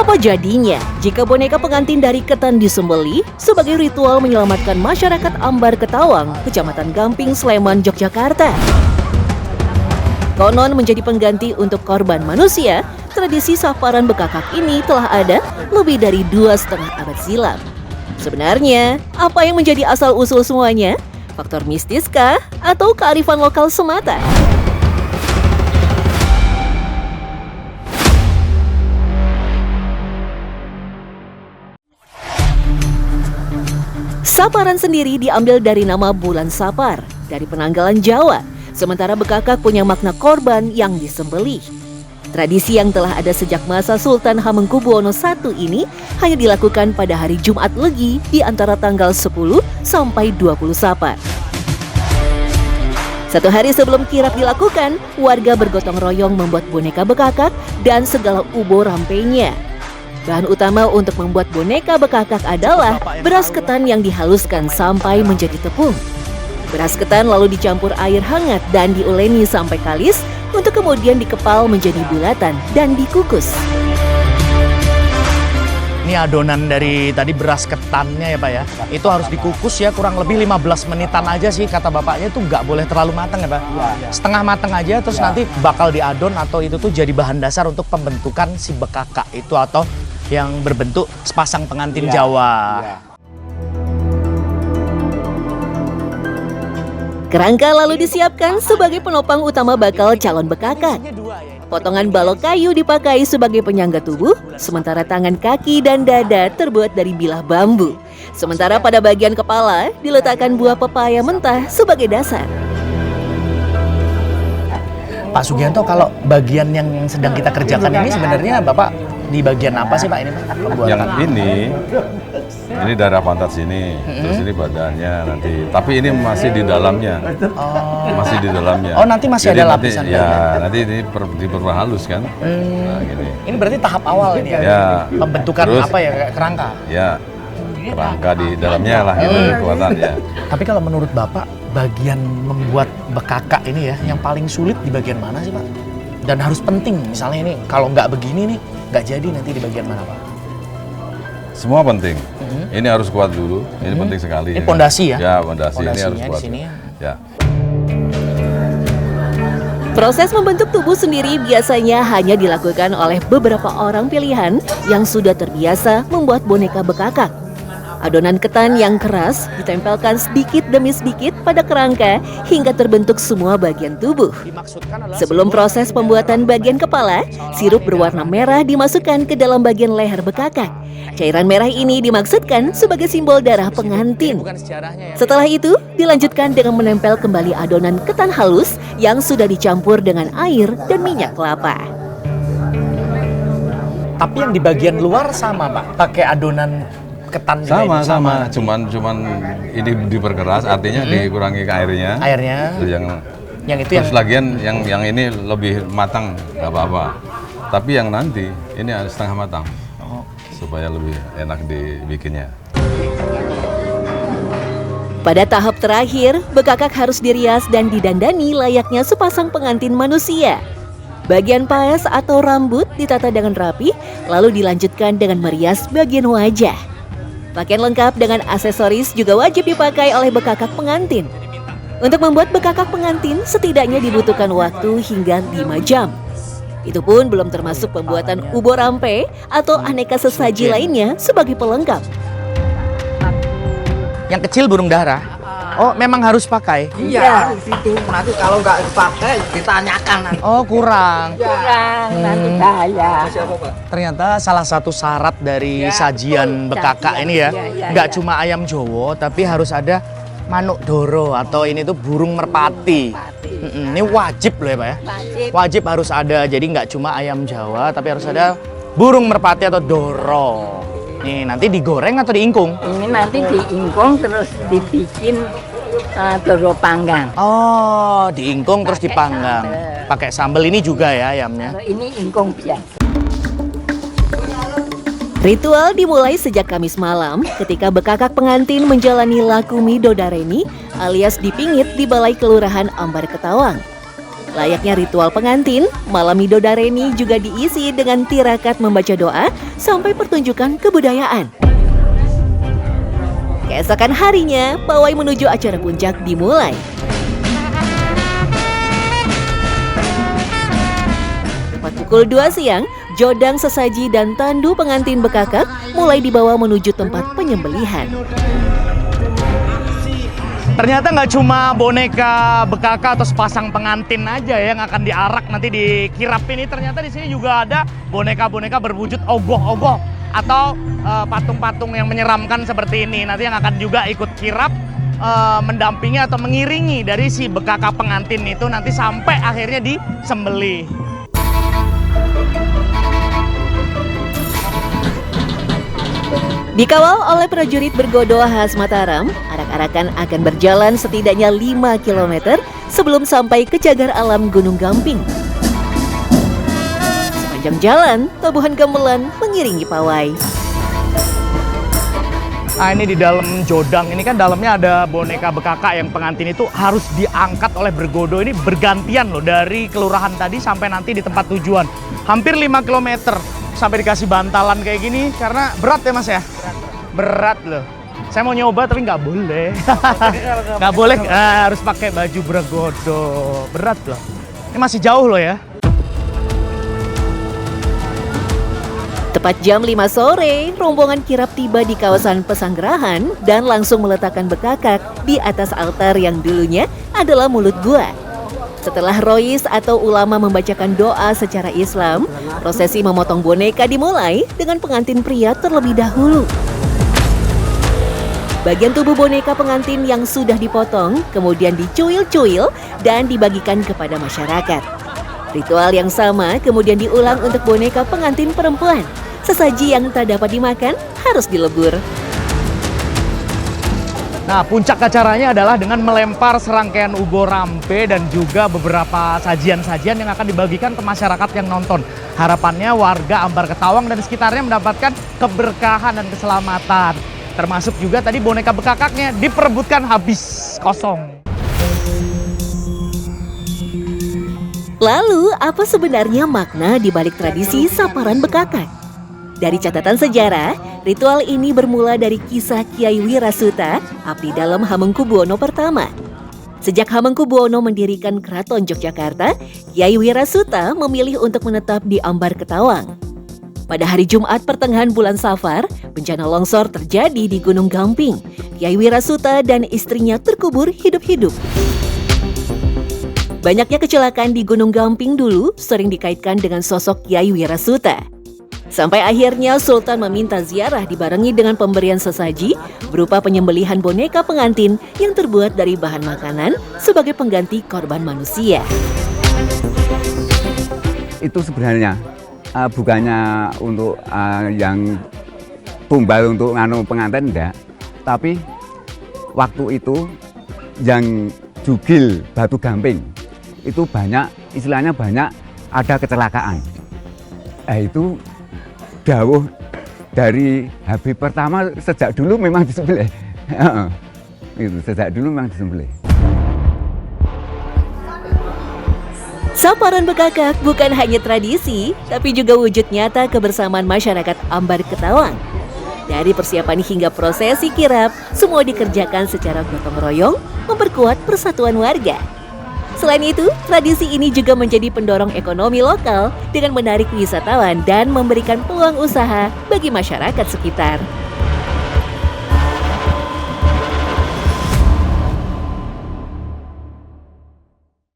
Apa jadinya jika boneka pengantin dari ketan disembelih sebagai ritual menyelamatkan masyarakat Ambar Ketawang, Kecamatan Gamping, Sleman, Yogyakarta? Konon menjadi pengganti untuk korban manusia, tradisi saparan bekakak ini telah ada lebih dari 2,5 abad silam. Sebenarnya, apa yang menjadi asal-usul semuanya? Faktor mistiskah atau kearifan lokal semata? Saparan sendiri diambil dari nama bulan Sapar, dari penanggalan Jawa, sementara bekakak punya makna korban yang disembelih. Tradisi yang telah ada sejak masa Sultan Hamengkubuwono I ini hanya dilakukan pada hari Jumat Legi di antara tanggal 10 sampai 20 Sapar. Satu hari sebelum kirap dilakukan, warga bergotong royong membuat boneka bekakak dan segala ubo rampenya. Bahan utama untuk membuat boneka bekakak adalah beras ketan yang dihaluskan sampai menjadi tepung. Beras ketan lalu dicampur air hangat dan diuleni sampai kalis untuk kemudian dikepal menjadi bulatan dan dikukus. Ini adonan dari tadi beras ketannya ya Pak ya. Itu harus dikukus ya kurang lebih 15 menitan aja sih kata bapaknya, itu nggak boleh terlalu matang ya Pak. Setengah matang aja terus nanti bakal diadon atau itu tuh jadi bahan dasar untuk pembentukan si bekakak itu atau yang berbentuk sepasang pengantin Jawa. Kerangka lalu disiapkan sebagai penopang utama bakal calon bekakak. Potongan balok kayu dipakai sebagai penyangga tubuh, sementara tangan, kaki, dan dada terbuat dari bilah bambu. Sementara pada bagian kepala diletakkan buah pepaya mentah sebagai dasar. Pak Sugianto, kalau bagian yang sedang kita kerjakan ini sebenarnya Bapak di bagian apa sih Pak ini Pak? Yang ini daerah pantat sini, terus ini badannya nanti. Tapi ini masih di dalamnya, masih di dalamnya. Oh nanti masih jadi ada lapisan. Nanti ini diperhalus kan. Nah, gini. Ini berarti tahap awal ini ya? Ya. Pembentukan Terus, apa ya, kayak kerangka? Ya, kerangka di dalamnya lah itu kekuatan ya. Tapi kalau menurut Bapak, bagian membuat bekakak ini ya, yang paling sulit di bagian mana sih Pak? Dan harus penting, misalnya ini kalau nggak begini nih, nggak jadi nanti di bagian mana Pak? Semua penting. Ini harus kuat dulu. Ini penting sekali. Ini pondasi ya? Ya, pondasi ini harus kuat. Di sini ya. Proses membentuk tubuh sendiri biasanya hanya dilakukan oleh beberapa orang pilihan yang sudah terbiasa membuat boneka bekakak. Adonan ketan yang keras ditempelkan sedikit demi sedikit pada kerangka hingga terbentuk semua bagian tubuh. Sebelum proses pembuatan bagian kepala, sirup berwarna merah dimasukkan ke dalam bagian leher bekakak. Cairan merah ini dimaksudkan sebagai simbol darah pengantin. Setelah itu, dilanjutkan dengan menempel kembali adonan ketan halus yang sudah dicampur dengan air dan minyak kelapa. Tapi yang di bagian luar sama Pak, pakai adonan ketan sama. Cuman ini diperkeras, artinya dikurangi airnya. Terus yang itu terus lagian yang ini lebih matang, nggak apa-apa. Tapi yang nanti ini setengah matang. Supaya lebih enak dibikinnya. Pada tahap terakhir, bekakak harus dirias dan didandani layaknya sepasang pengantin manusia. Bagian paes atau rambut ditata dengan rapi, lalu dilanjutkan dengan merias bagian wajah. Pakaian lengkap dengan aksesoris juga wajib dipakai oleh bekakak pengantin. Untuk membuat bekakak pengantin setidaknya dibutuhkan waktu hingga 5 jam. Itu pun belum termasuk pembuatan ubo rampe atau aneka sesaji lainnya sebagai pelengkap. Yang kecil burung dara. Oh, memang harus pakai? Iya, itu nanti kalau nggak dipakai ditanyakan nanti. Oh, kurang. Nanti bahaya. Ternyata salah satu syarat dari sajian bekakak ini ya, nggak cuma ayam Jawa, tapi harus ada manuk doro atau ini tuh burung merpati. Ini wajib loh ya Pak ya? Wajib harus ada, jadi nggak cuma ayam Jawa, tapi harus ada burung merpati atau doro. Nih nanti digoreng atau diingkung? Ini nanti diingkung terus dibikin doro panggang. Oh, diingkung terus dipanggang. Pakai sambal ini juga ya ayamnya? Ini ingkung biasa. Ritual dimulai sejak Kamis malam ketika bekakak pengantin menjalani laku midodareni alias dipingit di Balai Kelurahan Ambar Ketawang. Layaknya ritual pengantin, malam Midodareni juga diisi dengan tirakat membaca doa sampai pertunjukan kebudayaan. Keesokan harinya, pawai menuju acara puncak dimulai. Tepat pukul 2 siang, jodang sesaji dan tandu pengantin bekakak mulai dibawa menuju tempat penyembelihan. Ternyata nggak cuma boneka bekaka atau sepasang pengantin aja yang akan diarak nanti di kirap ini. Ternyata di sini juga ada boneka-boneka berwujud ogoh-ogoh atau patung-patung yang menyeramkan seperti ini. Nanti yang akan juga ikut kirap mendampingi atau mengiringi dari si bekaka pengantin itu nanti sampai akhirnya disembelih. Dikawal oleh prajurit bergodo khas Mataram, arak-arakan akan berjalan setidaknya 5 km sebelum sampai ke cagar alam Gunung Gamping. Sepanjang jalan, tabuhan gamelan mengiringi pawai. Nah, ini di dalam jodang ini kan dalamnya ada boneka bekaka yang pengantin itu harus diangkat oleh bergodo ini bergantian loh dari kelurahan tadi sampai nanti di tempat tujuan. Hampir 5 km sampai dikasih bantalan kayak gini karena berat ya Mas ya? Berat loh. Saya mau nyoba tapi nggak boleh. Nggak boleh, harus pakai baju bergodo. Berat loh. Ini masih jauh loh ya. Tepat jam 5 sore, rombongan kirap tiba di kawasan Pesanggerahan dan langsung meletakkan bekakak di atas altar yang dulunya adalah mulut gua. Setelah rois atau ulama membacakan doa secara Islam, prosesi memotong boneka dimulai dengan pengantin pria terlebih dahulu. Bagian tubuh boneka pengantin yang sudah dipotong kemudian dicuil-cuil dan dibagikan kepada masyarakat. Ritual yang sama kemudian diulang untuk boneka pengantin perempuan. Sesaji yang tak dapat dimakan harus dilebur. Nah, puncak acaranya adalah dengan melempar serangkaian ugo rampe dan juga beberapa sajian-sajian yang akan dibagikan ke masyarakat yang nonton. Harapannya warga Ambar Ketawang dan sekitarnya mendapatkan keberkahan dan keselamatan. Termasuk juga tadi boneka bekakaknya diperebutkan habis kosong. Lalu, apa sebenarnya makna di balik tradisi saparan bekakak? Dari catatan sejarah, ritual ini bermula dari kisah Kiai Wirasuta, abdi dalam Hamengkubuwono pertama. Sejak Hamengkubuwono mendirikan Keraton Yogyakarta, Kiai Wirasuta memilih untuk menetap di Ambar Ketawang. Pada hari Jumat pertengahan bulan Safar, bencana longsor terjadi di Gunung Gamping. Kiai Wirasuta dan istrinya terkubur hidup-hidup. Banyaknya kecelakaan di Gunung Gamping dulu sering dikaitkan dengan sosok Kiai Wirasuta. Sampai akhirnya Sultan meminta ziarah dibarengi dengan pemberian sesaji berupa penyembelihan boneka pengantin yang terbuat dari bahan makanan sebagai pengganti korban manusia. Itu sebenarnya bukannya untuk yang tumbal untuk pengantin enggak, tapi waktu itu yang jugil Batu Gamping itu banyak, istilahnya banyak ada kecelakaan. Itu dawuh dari Habib pertama sejak dulu memang disembelih. Itu sejak dulu memang disembelih. Saparan bekakak bukan hanya tradisi, tapi juga wujud nyata kebersamaan masyarakat Ambar Ketawang. Dari persiapan hingga prosesi kirap, semua dikerjakan secara gotong royong, memperkuat persatuan warga. Selain itu, tradisi ini juga menjadi pendorong ekonomi lokal dengan menarik wisatawan dan memberikan peluang usaha bagi masyarakat sekitar.